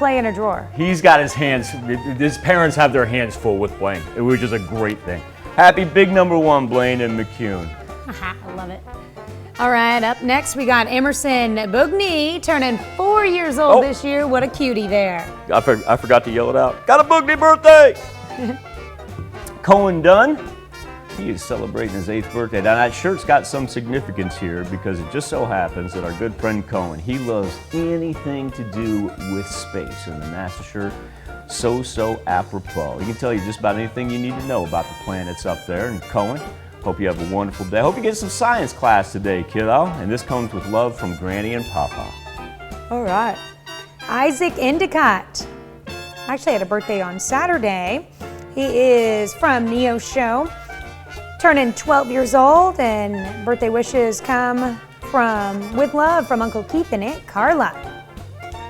play in a drawer. He's got his parents have their hands full with Blaine, which is a great thing. Happy big number 1, Blaine and McCune. I love it. All right, up next we got Emerson Boogney, turning 4 years old this year. What a cutie there. I forgot to yell it out. Got a Boogney birthday! Cohen Dunn, he is celebrating his 8th birthday. Now that shirt's got some significance here because it just so happens that our good friend Cohen, he loves anything to do with space, and the NASA shirt, so apropos. He can tell you just about anything you need to know about the planets up there. And Cohen, hope you have a wonderful day. Hope you get some science class today, kiddo. And this comes with love from Granny and Papa. All right. Isaac Endicott actually had a birthday on Saturday. He is from Neo Show, turning 12 years old, and birthday wishes come from, with love, from Uncle Keith and Aunt Carla.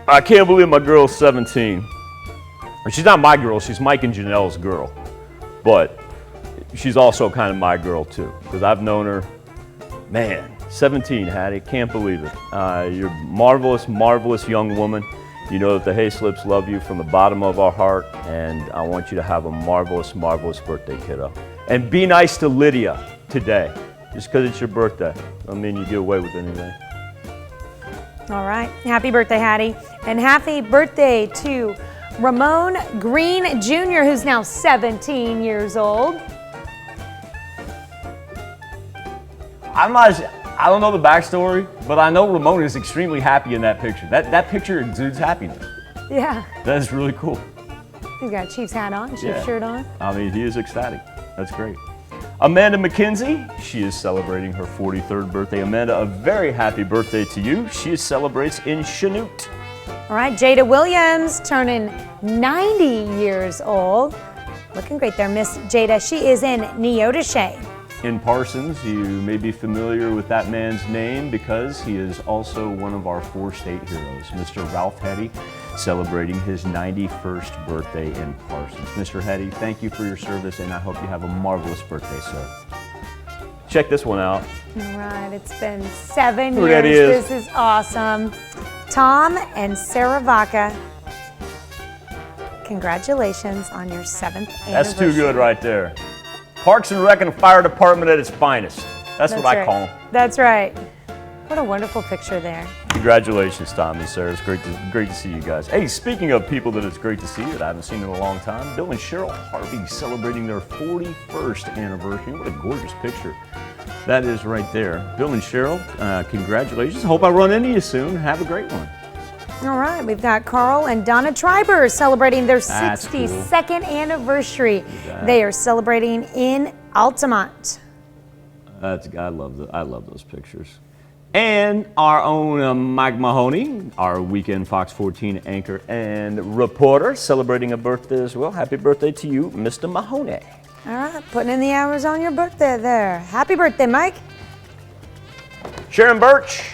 I can't believe my girl's 17. She's not my girl, she's Mike and Janelle's girl. But she's also kind of my girl too, because I've known her, man, 17, Hattie, can't believe it. You're a marvelous young woman. You know that the Hayslips love you from the bottom of our heart, and I want you to have a marvelous birthday, kiddo. And be nice to Lydia today, just because it's your birthday. I mean, you get away with anything. All right, happy birthday, Hattie. And happy birthday to Ramon Green Jr., who's now 17 years old. I don't know the backstory, but I know Ramon is extremely happy in that picture. That picture exudes happiness. Yeah. That is really cool. He's got a Chiefs hat on, Chiefs shirt on. I mean, he is ecstatic. That's great. Amanda McKenzie, she is celebrating her 43rd birthday. Amanda, a very happy birthday to you. She celebrates in Chanute. All right, Jada Williams, turning 90 years old. Looking great there, Miss Jada. She is in Neodesha. In Parsons, you may be familiar with that man's name because he is also one of our 4-state heroes, Mr. Ralph Heady, celebrating his 91st birthday in Parsons. Mr. Heady, thank you for your service, and I hope you have a marvelous birthday, sir. Check this one out. All right, it's been 7 Who years. that is. This is awesome. Tom and Sarahvaca, congratulations on your 7th anniversary. That's too good right there. Parks and Rec and Fire Department at its finest. That's what I call them. That's right. What a wonderful picture there. Congratulations, Tom and Sarah. It's great to see you guys. Hey, speaking of people that it's great to see that I haven't seen in a long time, Bill and Cheryl Harvey celebrating their 41st anniversary. What a gorgeous picture that is right there. Bill and Cheryl, congratulations. Hope I run into you soon. Have a great one. All right, we've got Carl and Donna Triber celebrating their That's 62nd anniversary. They are celebrating in Altamont. I love those pictures. And our own Mike Mahoney, our weekend Fox 14 anchor and reporter, celebrating a birthday as well. Happy birthday to you, Mr. Mahoney. All right, putting in the hours on your birthday there. Happy birthday, Mike. Sharon Birch,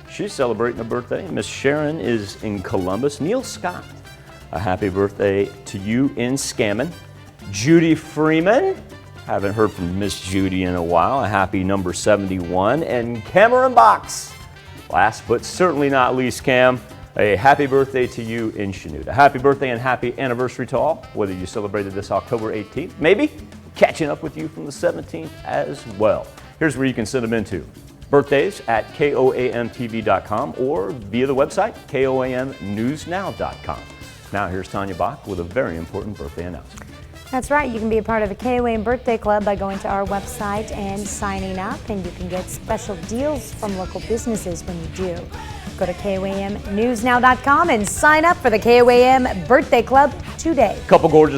she's celebrating a birthday. Miss Sharon is in Columbus. Neil Scott, a happy birthday to you in Scammon. Judy Freeman, haven't heard from Miss Judy in a while. A happy number 71. And Cameron Box, last but certainly not least, Cam, a happy birthday to you in Chanute. A happy birthday and happy anniversary to all, whether you celebrated this October 18th, maybe catching up with you from the 17th as well. Here's where you can send them into. Birthdays at KOAMTV.com or via the website, KOAMNewsNow.com. Now here's Tanya Bach with a very important birthday announcement. That's right. You can be a part of the KOAM Birthday Club by going to our website and signing up, and you can get special deals from local businesses when you do. Go to KOAMNewsNow.com and sign up for the KOAM Birthday Club today. Couple gorgeous